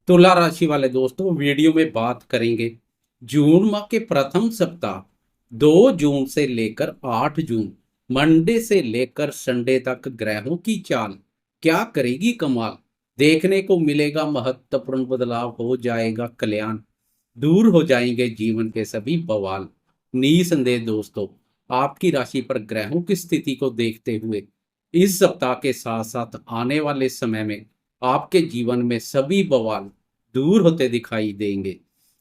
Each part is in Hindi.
तुला राशि वाले दोस्तों, वीडियो में बात करेंगे जून माह के प्रथम सप्ताह 2 जून से लेकर 8 जून मंडे से लेकर संडे तक ग्रहों की चाल क्या करेगी कमाल। देखने को मिलेगा महत्वपूर्ण बदलाव, हो जाएगा कल्याण, दूर हो जाएंगे जीवन के सभी बवाल। निसंदेह दोस्तों, आपकी राशि पर ग्रहों की स्थिति को देखते हुए इस सप्ताह के साथ साथ आने वाले समय में आपके जीवन में सभी बवाल दूर होते दिखाई देंगे।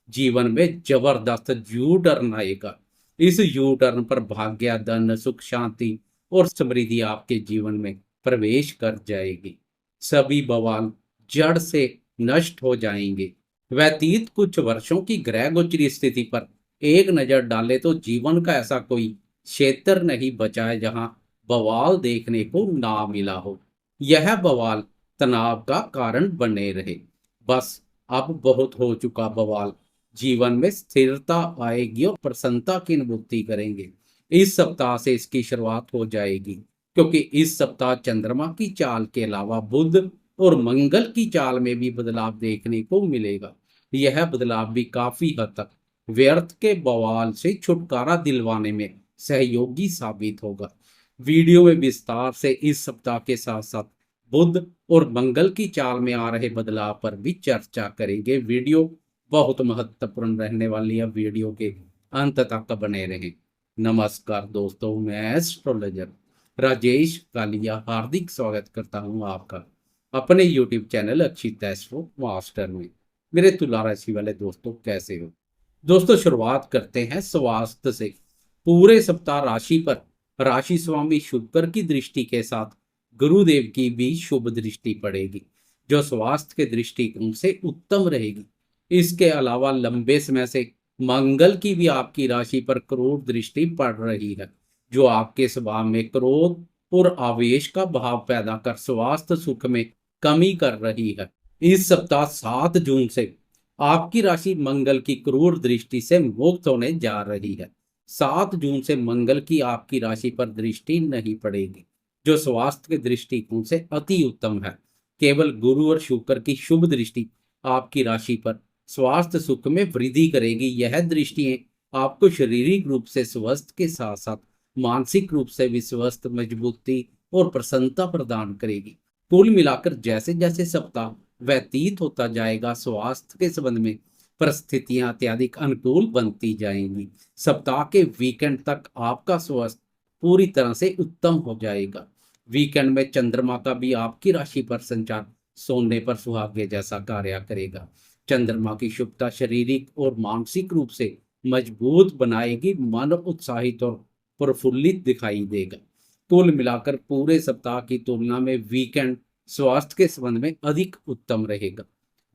जीवन में जबरदस्त यू टर्न आएगा। इस यू टर्न पर भाग्य, धन, सुख, शांति और समृद्धि आपके जीवन में प्रवेश कर जाएगी। सभी बवाल जड़ से नष्ट हो जाएंगे। व्यतीत कुछ वर्षों की ग्रह गोचरी स्थिति पर एक नजर डाले तो जीवन का ऐसा कोई क्षेत्र नहीं बचा है जहां बवाल देखने को ना मिला हो। यह बवाल तनाव का कारण बने रहे। बस अब बहुत हो चुका बवाल। जीवन में स्थिरता आएगी और प्रसन्नता की अनुभूति करेंगे। इस सप्ताह से इसकी शुरुआत हो जाएगी, क्योंकि इस सप्ताह चंद्रमा की चाल के अलावा बुध और मंगल की चाल में भी बदलाव देखने को मिलेगा। यह बदलाव भी काफी हद तक व्यर्थ के बवाल से छुटकारा दिलवाने में सहयोगी साबित होगा। वीडियो में विस्तार से इस सप्ताह के साथ साथ बुध और मंगल की चाल में आ रहे बदलाव पर भी चर्चा करेंगे। वीडियो बहुत महत्वपूर्ण रहने वाली है, वीडियो के अंत तक बने रहें। नमस्कार दोस्तों, मैं एस्ट्रोलॉजर राजेश कालिया हार्दिक स्वागत करता हूं आपका अपने YouTube चैनल अक्षित एस्ट्रो मास्टर में। मेरे तुला राशि वाले दोस्तों, कैसे हो दोस्तों? शुरुआत करते हैं स्वास्थ्य से। पूरे सप्ताह राशि पर राशि स्वामी शुक्र की दृष्टि के साथ गुरुदेव की भी शुभ दृष्टि पड़ेगी, जो स्वास्थ्य के दृष्टिकोण से उत्तम रहेगी। इसके अलावा लंबे समय से मंगल की भी आपकी राशि पर क्रोध दृष्टि पड़ रही है, जो आपके स्वभाव में क्रोध और आवेश का भाव पैदा कर स्वास्थ्य सुख में कमी कर रही है। इस सप्ताह 7 जून से आपकी राशि मंगल की क्रूर दृष्टि से मुक्त होने जा रही है। 7 जून से मंगल की आपकी राशि पर दृष्टि नहीं पड़ेगी, जो स्वास्थ्य के दृष्टिकोण से अति उत्तम है। केवल गुरु और शुक्र की शुभ दृष्टि आपकी राशि पर स्वास्थ्य सुख में वृद्धि करेगी। यह दृष्टियां आपको शारीरिक रूप से स्वस्थ के साथ साथ मानसिक रूप से भी स्वस्थ, मजबूती और प्रसन्नता प्रदान करेगी। कुल मिलाकर जैसे जैसे सप्ताह व्यतीत होता जाएगा, स्वास्थ्य के संबंध में परिस्थितियां अत्यधिक अनुकूल बनती जाएंगी। सप्ताह के वीकेंड तक आपका स्वास्थ्य पूरी तरह से उत्तम हो जाएगा। वीकेंड में चंद्रमा का भी आपकी राशि पर संचार सोने पर सुहागे जैसा कार्य करेगा। चंद्रमा की शुभता शारीरिक और मानसिक रूप से मजबूत बनाएगी। मन उत्साहित और प्रफुल्लित दिखाई देगा। कुल मिलाकर पूरे सप्ताह की तुलना में वीकेंड स्वास्थ्य के संबंध में अधिक उत्तम रहेगा।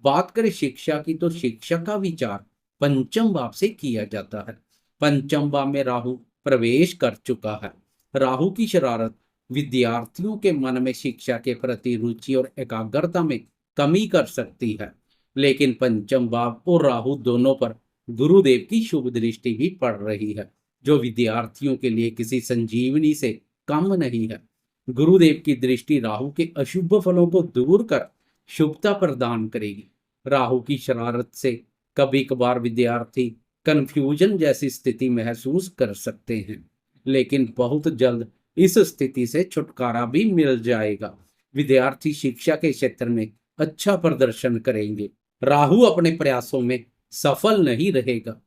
बात करें शिक्षा की, तो शिक्षा का विचार पंचम भाव से किया जाता है। पंचम भाव में राहु प्रवेश कर चुका है। राहु की शरारत विद्यार्थियों के मन में शिक्षा के प्रति रुचि और एकाग्रता में कमी कर सकती है, लेकिन पंचम भाव और राहु दोनों पर गुरुदेव की शुभ दृष्टि भी पड़ रही है, जो विद्यार्थियों के लिए किसी संजीवनी से कम नहीं है। गुरुदेव की दृष्टि राहु के अशुभ फलों को दूर कर शुभता प्रदान करेगी। राहु की शरारत से कभी कभार विद्यार्थी कंफ्यूजन जैसी स्थिति महसूस कर सकते हैं, लेकिन बहुत जल्द इस स्थिति से छुटकारा भी मिल जाएगा। विद्यार्थी शिक्षा के क्षेत्र में अच्छा प्रदर्शन करेंगे। राहु अपने प्रयासों में सफल नहीं रहेगा।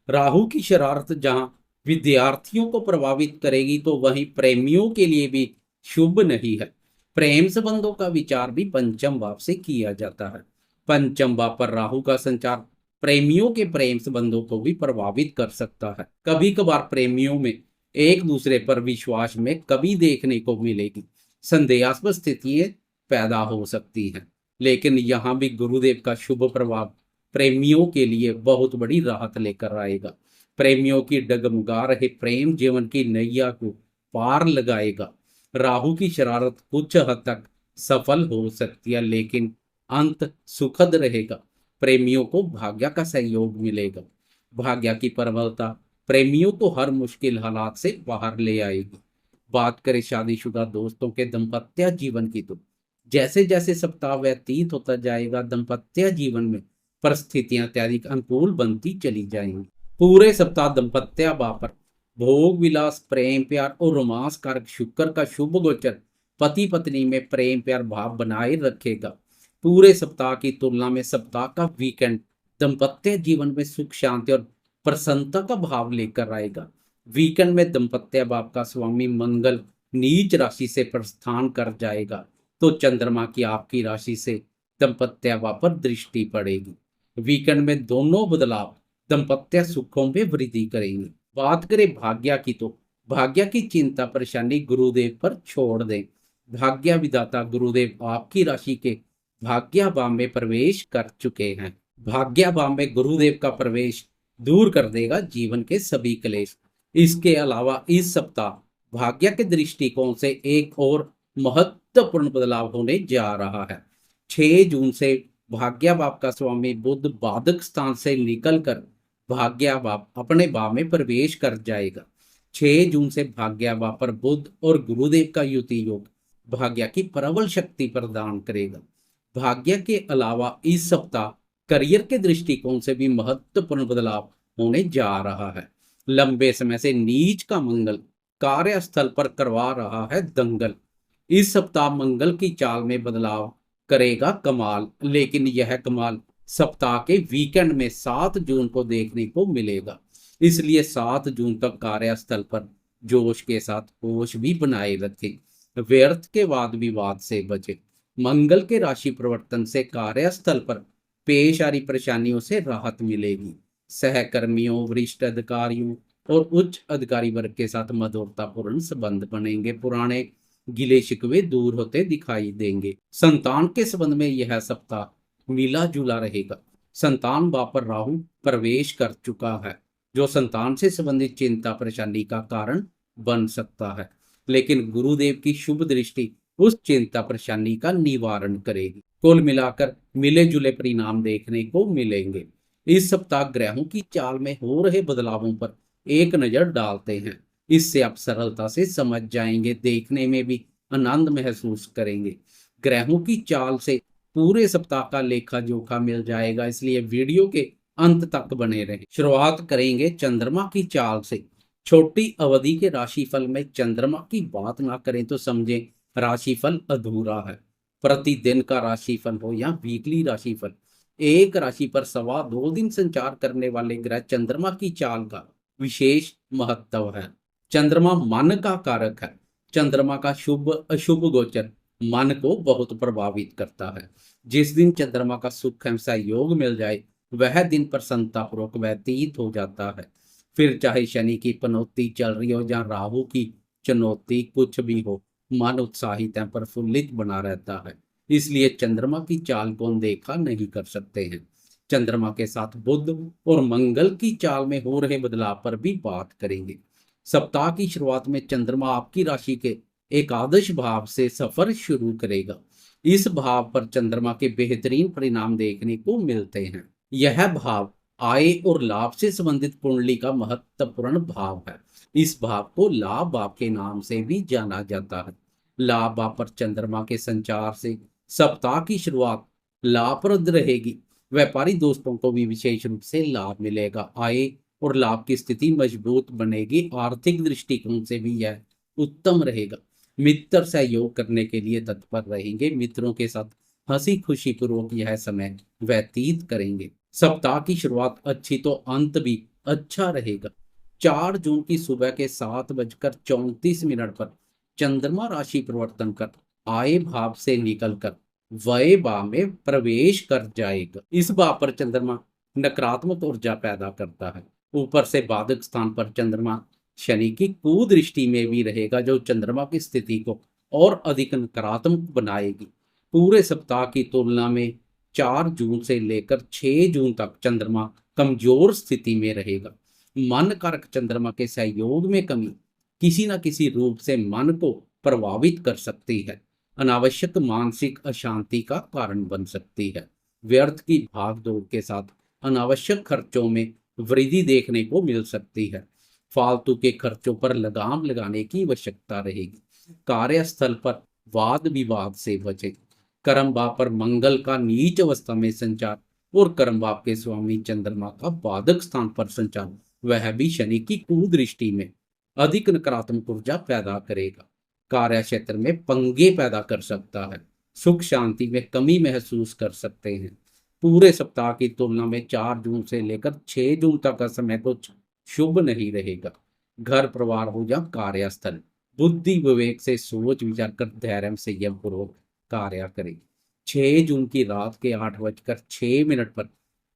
राहु की शरारत जहां विद्यार्थियों को प्रभावित करेगी, तो वहीं प्रेमियों के लिए भी शुभ नहीं है। प्रेम संबंधों का विचार भी पंचम भाव से किया जाता है। पंचम भाव पर राहु का संचार प्रेमियों के प्रेम संबंधों को भी प्रभावित कर सकता है। कभी कभार प्रेमियों में एक दूसरे पर विश्वास में कमी देखने को मिलेगी। संदेहास्पद स्थितियां पैदा हो सकती हैं, लेकिन यहाँ भी गुरुदेव का शुभ प्रभाव प्रेमियों के लिए बहुत बड़ी राहत लेकर आएगा। प्रेमियों की डगमगा रहे प्रेम जीवन की नैया को पार लगाएगा। राहु की शरारत कुछ हद तक सफल हो सकती है, लेकिन अंत सुखद रहेगा। प्रेमियों को भाग्य का सहयोग मिलेगा। भाग्य की प्रबलता प्रेमियों को हर मुश्किल हालात से बाहर ले आएगी। बात करें शादीशुदा दोस्तों के दाम्पत्य जीवन की, तो जैसे जैसे सप्ताह व्यतीत होता जाएगा, दाम्पत्य जीवन में परिस्थितियां अत्यधिक अनुकूल बनती चली जाएंगी। पूरे सप्ताह दाम्पत्य भाव पर भोग विलास, प्रेम प्यार और रोमांस कारक शुक्र का शुभ गोचर पति पत्नी में प्रेम प्यार भाव बनाए रखेगा। पूरे सप्ताह की तुलना में सप्ताह का वीकेंड दाम्पत्य जीवन में सुख शांति और प्रसन्नता का भाव लेकर आएगा। वीकेंड में दाम्पत्य भाव का स्वामी मंगल नीच राशि से प्रस्थान कर जाएगा, तो चंद्रमा की आपकी राशि से दाम्पत्य भाव पर दृष्टि पड़ेगी। वीकेंड में दोनों बदलाव दाम्पत्य सुखों में वृद्धि करेंगे। बात करें भाग्य की, तो भाग्य की चिंता परेशानी गुरुदेव पर छोड़ दें। भाग्य विधाता गुरुदेव आपकी राशि के भाग्य भाव में प्रवेश कर चुके हैं। भाग्य भाव में गुरुदेव का प्रवेश दूर कर देगा जीवन के सभी क्लेश। इसके अलावा इस सप्ताह भाग्य के दृष्टिकोण से एक और महत्वपूर्ण बदलाव होने जा रहा है। 6 जून से भाग्य भाव का स्वामी बुध बाधक स्थान से निकलकर भाग्य भाव अपने भाव में प्रवेश कर जाएगा। 6 जून से भाग्य भाव पर बुध और गुरुदेव का युति योग भाग्य की प्रबल शक्ति प्रदान करेगा। भाग्य के अलावा इस सप्ताह करियर के दृष्टिकोण से भी महत्वपूर्ण बदलाव होने जा रहा है। लंबे समय से नीच का मंगल कार्यस्थल पर करवा रहा है दंगल। इस सप्ताह मंगल की चाल में बदलाव करेगा कमाल, लेकिन यह कमाल सप्ताह के वीकेंड में 7 जून को देखने को मिलेगा। इसलिए 7 जून तक कार्यस्थल पर जोश के साथ होश भी बनाए रखें। व्यर्थ के वाद विवाद से बचे। मंगल के राशि परिवर्तन से कार्यस्थल पर पेश आ रही परेशानियों से राहत मिलेगी। सहकर्मियों, वरिष्ठ अधिकारियों और उच्च अधिकारी वर्ग के साथ मधुरतापूर्ण संबंध बनेंगे। पुराने गिले शिकवे दूर होते दिखाई देंगे। संतान के संबंध में यह सप्ताह मिला जुला रहेगा। संतान भाव पर राहु प्रवेश कर चुका है, जो संतान से संबंधित चिंता परेशानी का कारण बन सकता है, लेकिन गुरुदेव की शुभ दृष्टि उस चिंता परेशानी का निवारण करेगी। कुल मिलाकर मिले जुले परिणाम देखने को मिलेंगे। इस सप्ताह ग्रहों की चाल में हो रहे बदलावों पर एक नजर डालते हैं। इससे आप सरलता से समझ जाएंगे, देखने में भी आनंद महसूस करेंगे। ग्रहों की चाल से पूरे सप्ताह का लेखा जोखा मिल जाएगा, इसलिए वीडियो के अंत तक बने रहें। शुरुआत करेंगे चंद्रमा की चाल से। छोटी अवधि के राशिफल में चंद्रमा की बात ना करें तो समझें राशिफल अधूरा है। प्रतिदिन का राशिफल हो या वीकली राशिफल, एक राशि पर 2.25 दिन संचार करने वाले ग्रह चंद्रमा की चाल का विशेष महत्व है। चंद्रमा मन का कारक है। चंद्रमा का शुभ अशुभ गोचर मन को बहुत प्रभावित करता है। जिस दिन चंद्रमा का सुख एवं सहयोग मिल जाए, वह दिन प्रसन्नतापूर्वक व्यतीत हो जाता है। फिर चाहे शनि की पनौती चल रही हो या राहु की चुनौती, कुछ भी हो, मन उत्साहित एवं प्रफुल्लित बना रहता है। इसलिए चंद्रमा की चाल को अनदेखा नहीं कर सकते हैं। चंद्रमा के साथ बुध और मंगल की चाल में हो रहे बदलाव पर भी बात करेंगे। सप्ताह की शुरुआत में चंद्रमा आपकी राशि के एकादश भाव से सफर शुरू करेगा। इस भाव पर चंद्रमा के बेहतरीन परिणाम देखने को मिलते हैं। यह भाव आय और लाभ से संबंधित कुंडली का महत्वपूर्ण भाव है। इस भाव को लाभ भाव के नाम से भी जाना जाता है। लाभ भाव पर चंद्रमा के संचार से सप्ताह की शुरुआत लाभप्रद रहेगी। व्यापारी दोस्तों को भी विशेष रूप से लाभ मिलेगा। आय और लाभ की स्थिति मजबूत बनेगी। आर्थिक दृष्टिकोण से भी यह उत्तम रहेगा। मित्र सहयोग करने के लिए तत्पर रहेंगे। मित्रों के साथ हंसी खुशी पूर्वक यह समय व्यतीत करेंगे। सप्ताह की शुरुआत अच्छी तो अंत भी अच्छा रहेगा। 4 जून की सुबह के 7:34 पर चंद्रमा राशि परिवर्तन कर आय भाव से निकलकर व्यय भाव में प्रवेश कर जाएगा। इस भाव पर चंद्रमा नकारात्मक ऊर्जा पैदा करता है। ऊपर से बाधक स्थान पर चंद्रमा शनि की कुदृष्टि में भी रहेगा, जो चंद्रमा की स्थिति को और अधिक नकारात्मक बनाएगी। पूरे सप्ताह की तुलना में 4 जून से लेकर 6 जून तक चंद्रमा कमजोर स्थिति में रहेगा। मन कारक चंद्रमा के सहयोग में कमी किसी न किसी रूप से मन को प्रभावित कर सकती है। अनावश्यक मानसिक अशांति का कारण बन सकती है। व्यर्थ की भागदौड़ के साथ अनावश्यक खर्चों में वृद्धि देखने को मिल सकती है। फालतू के खर्चों पर लगाम लगाने की आवश्यकता रहेगी। कार्यस्थल पर वाद विवाद से बचें। कर्म भाव पर मंगल का नीच अवस्था में संचार और कर्म भाव के स्वामी चंद्रमा का बाधक स्थान पर संचार, वह भी शनि की कुदृष्टि में अधिक नकारात्मक ऊर्जा पैदा करेगा। कार्य क्षेत्र में पंगे पैदा कर सकता है। सुख शांति में कमी महसूस कर सकते हैं। पूरे सप्ताह की तुलना में 4 जून से लेकर 6 जून तक का समय कुछ शुभ नहीं रहेगा। घर परिवार हो या कार्यस्थल, बुद्धि विवेक से सोच विचार कर धैर्य संयम पूर्वक कार्य करें। 6 जून की रात के 8:06 पर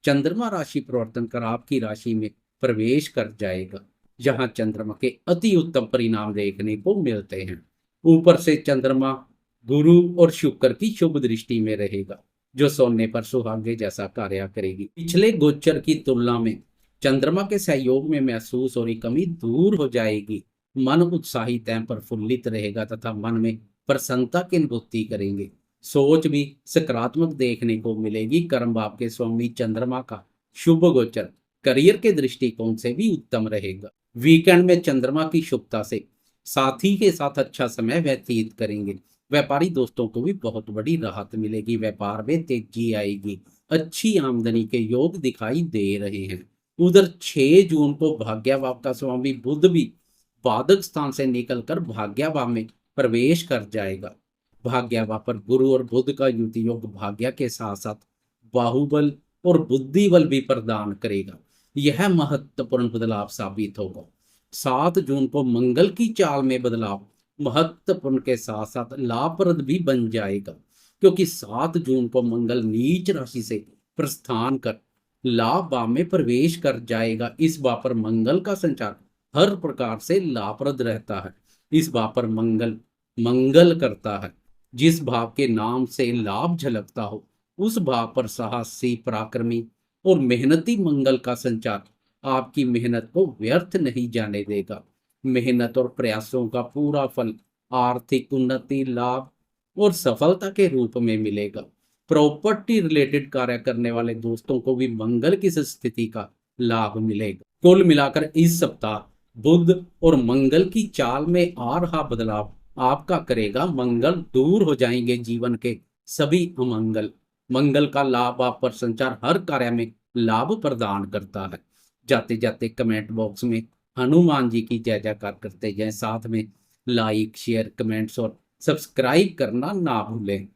चंद्रमा राशि परिवर्तन कर आपकी राशि में प्रवेश कर जाएगा, जहां चंद्रमा के अति उत्तम परिणाम देखने को मिलते हैं। ऊपर से चंद्रमा गुरु और शुक्र की शुभ दृष्टि में रहेगा, जो सोने पर सुहागे जैसा कार्य करेगी। पिछले गोचर की तुलना में चंद्रमा के सहयोग में महसूस हो रही कमी दूर हो जाएगी। मन उत्साहित एवं प्रफुल्लित रहेगा तथा मन में प्रसन्नता की अनुभूति करेंगे। सोच भी सकारात्मक देखने को मिलेगी। कर्म भाव के स्वामी चंद्रमा का शुभ गोचर करियर के दृष्टिकोण से भी उत्तम रहेगा। वीकेंड में चंद्रमा की शुभता से साथी के साथ अच्छा समय व्यतीत करेंगे। व्यापारी दोस्तों को भी बहुत बड़ी राहत मिलेगी। व्यापार में तेजी आएगी। अच्छी आमदनी के योग दिखाई दे रहे हैं। उधर 6 जून को भाग्यभाव का स्वामी बुध भी बाधक स्थान से निकलकर भाग्यभाव में प्रवेश कर जाएगा। भाग्यभाव पर गुरु और बुध का युति योग भाग्य के साथ साथ बाहुबल और बुद्धि बल भी प्रदान करेगा। यह महत्वपूर्ण बदलाव साबित होगा। 7 जून को मंगल की चाल में बदलाव महत्वपूर्ण के साथ साथ लाभप्रद भी बन जाएगा, क्योंकि 7 जून को मंगल नीच राशि से प्रस्थान कर लाभ भाव में प्रवेश कर जाएगा। इस भाव पर मंगल का संचार हर प्रकार से लाभप्रद रहता है। इस भाव पर मंगल मंगल करता है। जिस भाव के नाम से लाभ झलकता हो, उस भाव पर साहसी, पराक्रमी और मेहनती मंगल का संचार आपकी मेहनत को व्यर्थ नहीं जाने देगा। मेहनत और प्रयासों का पूरा फल आर्थिक उन्नति, लाभ और सफलता के रूप में मिलेगा। प्रॉपर्टी रिलेटेड कार्य करने वाले दोस्तों को भी मंगल की इस स्थिति का लाभ मिलेगा। कुल मिलाकर इस सप्ताह बुध और मंगल की चाल में आ रहा बदलाव आपका करेगा मंगल। दूर हो जाएंगे जीवन के सभी अमंगल। मंगल का लाभ आप पर संचार हर कार्य में लाभ प्रदान करता है। जाते जाते कमेंट बॉक्स में हनुमान जी की जय जयकार करते जाएं। साथ में लाइक, शेयर, कमेंट्स और सब्सक्राइब करना ना भूलें।